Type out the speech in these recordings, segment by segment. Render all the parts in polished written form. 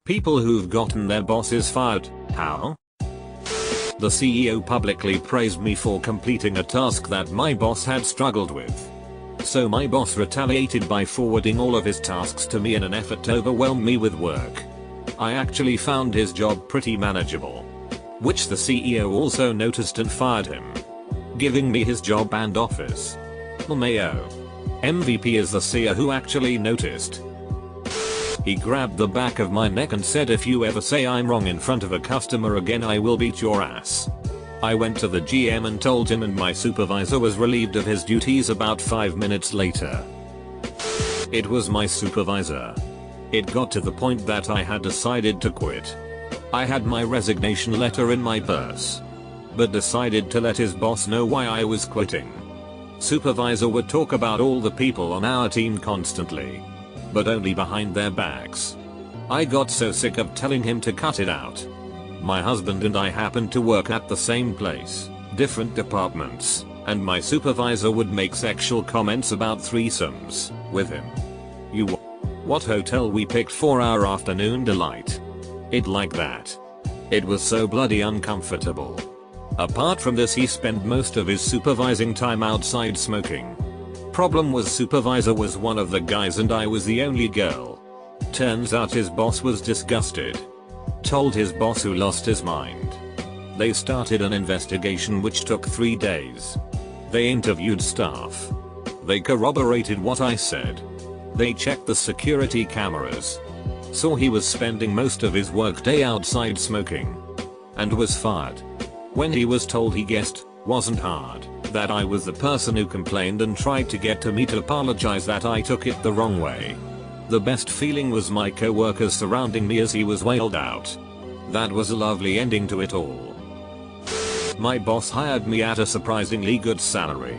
People who've gotten their bosses fired. How? The CEO publicly praised me for completing a task that my boss had struggled with. So my boss retaliated by forwarding all of his tasks to me in an effort to overwhelm me with work. I actually found his job pretty manageable, which the CEO also noticed and fired him, giving me his job and office. Mayo. MVP is the CEO who actually noticed. He grabbed the back of my neck and said, "If you ever say I'm wrong in front of a customer again, I will beat your ass." I went to the GM and told him, and my supervisor was relieved of his duties about 5 minutes later. It was my supervisor. It got to the point that I had decided to quit. I had my resignation letter in my purse, but decided to let his boss know why I was quitting. Supervisor would talk about all the people on our team constantly, but only behind their backs. I got so sick of telling him to cut it out. My husband and I happened to work at the same place, different departments, and my supervisor would make sexual comments about threesomes with him. What hotel we picked for our afternoon delight? It like that. It was so bloody uncomfortable. Apart from this, he spent most of his supervising time outside smoking. Problem was, supervisor was one of the guys and I was the only girl. Turns out his boss was disgusted. Told his boss, who lost his mind. They started an investigation which took 3 days. They interviewed staff. They corroborated what I said. They checked the security cameras. Saw he was spending most of his workday outside smoking. And was fired. When he was told, he guessed, wasn't hard, that I was the person who complained and tried to get to me to apologize that I took it the wrong way. The best feeling was my co-workers surrounding me as he was wailed out. That was a lovely ending to it all. My boss hired me at a surprisingly good salary,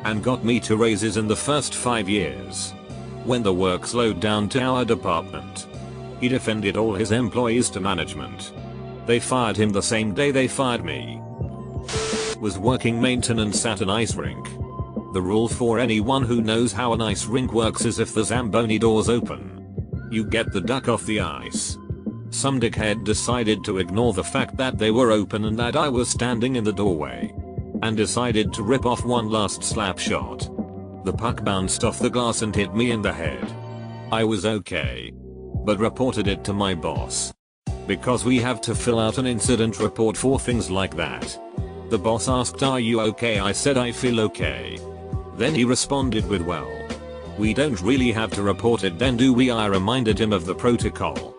and got me 2 raises in the first 5 years. When the work slowed down to our department, he defended all his employees to management. They fired him the same day they fired me. Was working maintenance at an ice rink. The rule for anyone who knows how an ice rink works is if the Zamboni doors open, you get the duck off the ice. Some dickhead decided to ignore the fact that they were open and that I was standing in the doorway, and decided to rip off one last slap shot. The puck bounced off the glass and hit me in the head. I was okay, but reported it to my boss, because we have to fill out an incident report for things like that. The boss asked, "Are you okay?" I said, "I feel okay." Then he responded with, "Well, we don't really have to report it then, do we?" I reminded him of the protocol,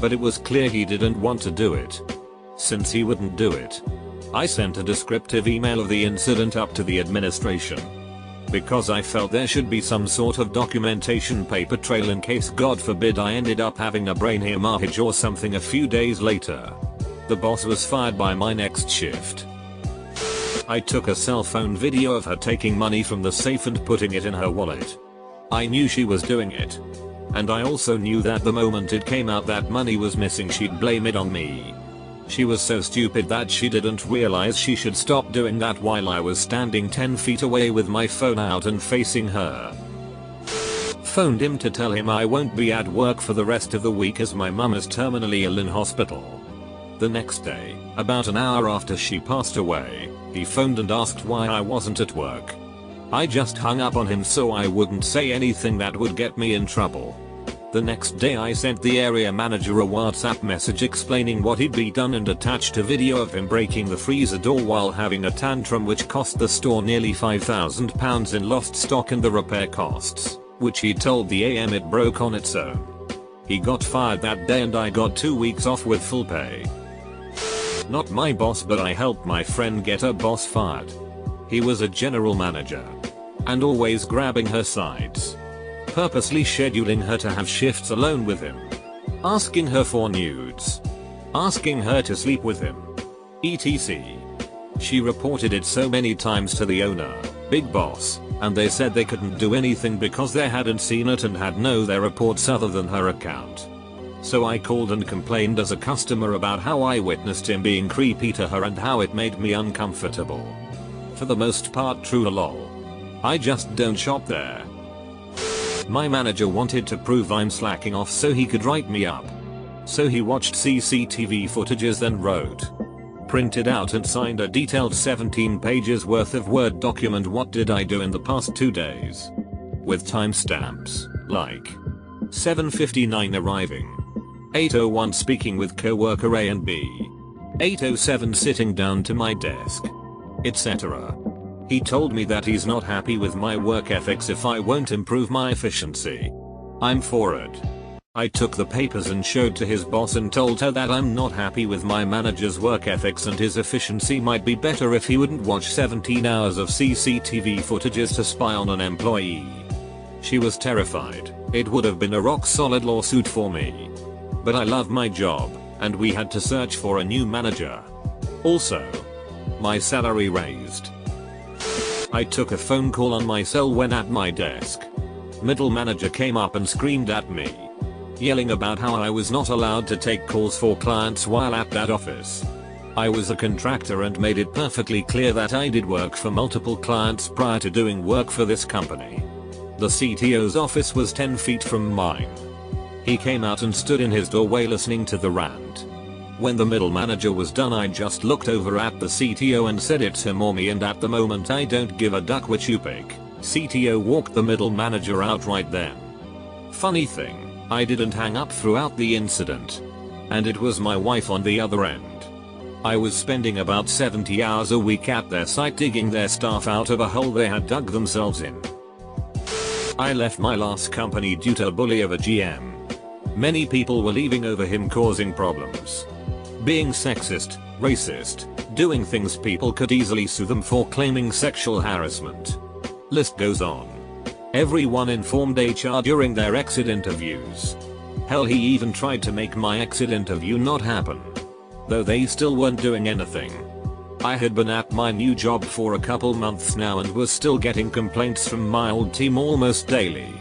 but it was clear he didn't want to do it. Since he wouldn't do it, I sent a descriptive email of the incident up to the administration, because I felt there should be some sort of documentation paper trail in case, God forbid, I ended up having a brain hemorrhage or something a few days later. The boss was fired by my next shift. I took a cell phone video of her taking money from the safe and putting it in her wallet. I knew she was doing it, and I also knew that the moment it came out that money was missing, she'd blame it on me. She was so stupid that she didn't realize she should stop doing that while I was standing 10 feet away with my phone out and facing her. Phoned him to tell him I won't be at work for the rest of the week as my mum is terminally ill in hospital. The next day, about an hour after she passed away, he phoned and asked why I wasn't at work. I just hung up on him so I wouldn't say anything that would get me in trouble. The next day I sent the area manager a WhatsApp message explaining what he'd be done and attached a video of him breaking the freezer door while having a tantrum, which cost the store nearly £5,000 in lost stock and the repair costs, which he told the AM it broke on its own. He got fired that day and I got 2 weeks off with full pay. Not my boss, but I helped my friend get her boss fired. He was a general manager, and always grabbing her sides, purposely scheduling her to have shifts alone with him, asking her for nudes, asking her to sleep with him, etc. She reported it so many times to the owner, big boss, and they said they couldn't do anything because they hadn't seen it and had no their reports other than her account. So I called and complained as a customer about how I witnessed him being creepy to her and how it made me uncomfortable. For the most part true, lol. I just don't shop there. My manager wanted to prove I'm slacking off so he could write me up. So he watched CCTV footages, then wrote, printed out and signed a detailed 17 pages worth of Word document. What did I do in the past 2 days? With timestamps, like 7:59 arriving, 8:01 speaking with coworker A and B, 8:07 sitting down to my desk, etc. He told me that he's not happy with my work ethics if I won't improve my efficiency. I'm for it. I took the papers and showed to his boss and told her that I'm not happy with my manager's work ethics and his efficiency might be better if he wouldn't watch 17 hours of CCTV footages to spy on an employee. She was terrified. It would have been a rock solid lawsuit for me. But I love my job, and we had to search for a new manager. Also, my salary raised. I took a phone call on my cell when at my desk. Middle manager came up and screamed at me, yelling about how I was not allowed to take calls for clients while at that office. I was a contractor and made it perfectly clear that I did work for multiple clients prior to doing work for this company. The CTO's office was 10 feet from mine. He came out and stood in his doorway listening to the rant. When the middle manager was done, I just looked over at the CTO and said, it's him or me, and at the moment I don't give a duck which you pick. CTO walked the middle manager out right then. Funny thing, I didn't hang up throughout the incident. And it was my wife on the other end. I was spending about 70 hours a week at their site digging their staff out of a hole they had dug themselves in. I left my last company due to a bully of a GM. Many people were leaving over him, causing problems. Being sexist, racist, doing things people could easily sue them for, claiming sexual harassment. List goes on. Everyone informed HR during their exit interviews. Hell, he even tried to make my exit interview not happen. Though they still weren't doing anything. I had been at my new job for a couple months now and was still getting complaints from my old team almost daily.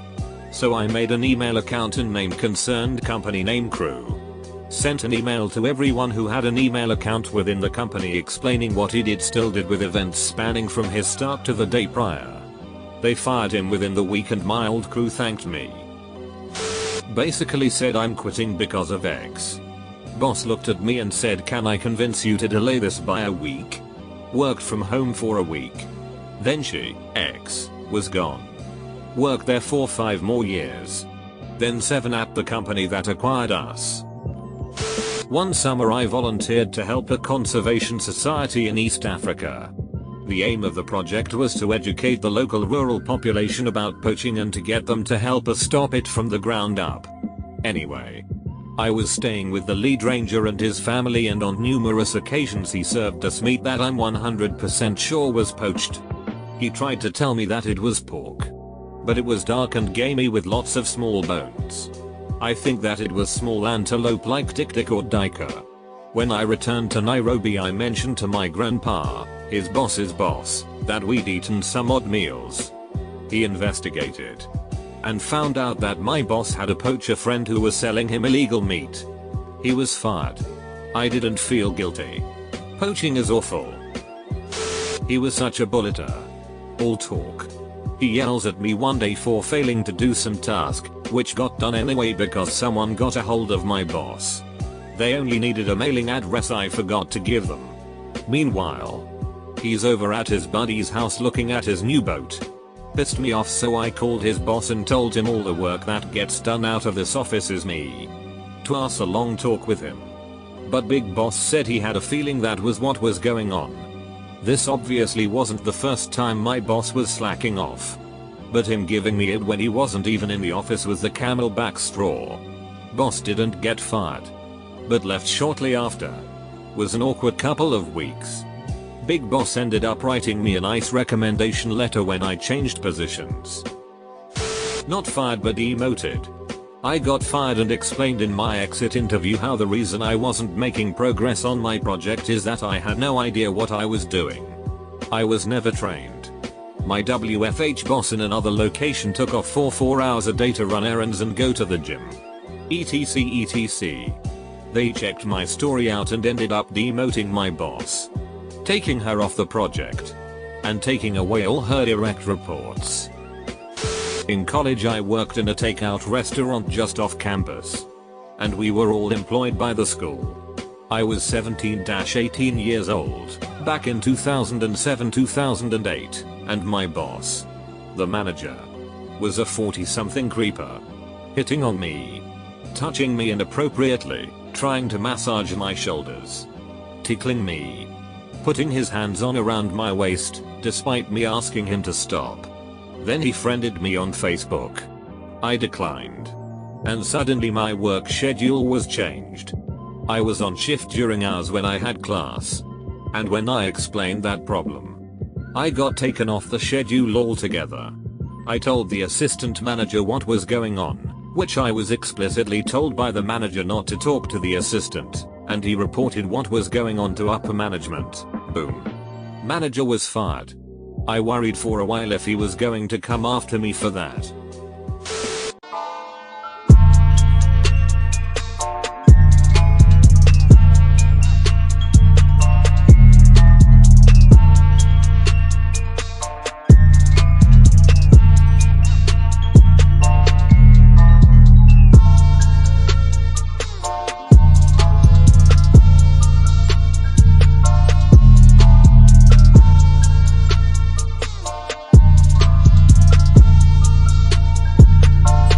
So I made an email account and named concerned company name crew. Sent an email to everyone who had an email account within the company explaining what he still did with events spanning from his start to the day prior. They fired him within the week and my old crew thanked me. Basically said I'm quitting because of X. Boss looked at me and said, can I convince you to delay this by a week? Worked from home for a week. Then she, X, was gone. Worked there for 5 more years. Then 7 at the company that acquired us. One summer I volunteered to help a conservation society in East Africa. The aim of the project was to educate the local rural population about poaching and to get them to help us stop it from the ground up. Anyway, I was staying with the lead ranger and his family, and on numerous occasions he served us meat that I'm 100% sure was poached. He tried to tell me that it was pork. But it was dark and gamey with lots of small bones. I think that it was small antelope like dik-dik or duiker. When I returned to Nairobi, I mentioned to my grandpa, his boss's boss, that we'd eaten some odd meals. He investigated and found out that my boss had a poacher friend who was selling him illegal meat. He was fired. I didn't feel guilty. Poaching is awful. He was such a bulleter. All talk. He yells at me one day for failing to do some task, which got done anyway because someone got a hold of my boss. They only needed a mailing address I forgot to give them. Meanwhile, he's over at his buddy's house looking at his new boat. Pissed me off, so I called his boss and told him all the work that gets done out of this office is me. Twas a long talk with him. But Big Boss said he had a feeling that was what was going on. This obviously wasn't the first time my boss was slacking off. But him giving me it when he wasn't even in the office was the camelback straw. Boss didn't get fired, but left shortly after. Was an awkward couple of weeks. Big Boss ended up writing me a nice recommendation letter when I changed positions. Not fired but demoted. I got fired and explained in my exit interview how the reason I wasn't making progress on my project is that I had no idea what I was doing. I was never trained. My WFH boss in another location took off for 4 hours a day to run errands and go to the gym. etc. They checked my story out and ended up demoting my boss, taking her off the project, and taking away all her direct reports. In college I worked in a takeout restaurant just off campus. and we were all employed by the school. I was 17-18 years old, back in 2007-2008, and my boss, the manager, was a 40-something creeper. Hitting on me, touching me inappropriately, trying to massage my shoulders, tickling me, putting his hands on around my waist, despite me asking him to stop. Then he friended me on Facebook. I declined. And suddenly my work schedule was changed. I was on shift during hours when I had class. And when I explained that problem, I got taken off the schedule altogether. I told the assistant manager what was going on, which I was explicitly told by the manager not to talk to the assistant, and he reported what was going on to upper management. Boom. Manager was fired. I worried for a while if he was going to come after me for that.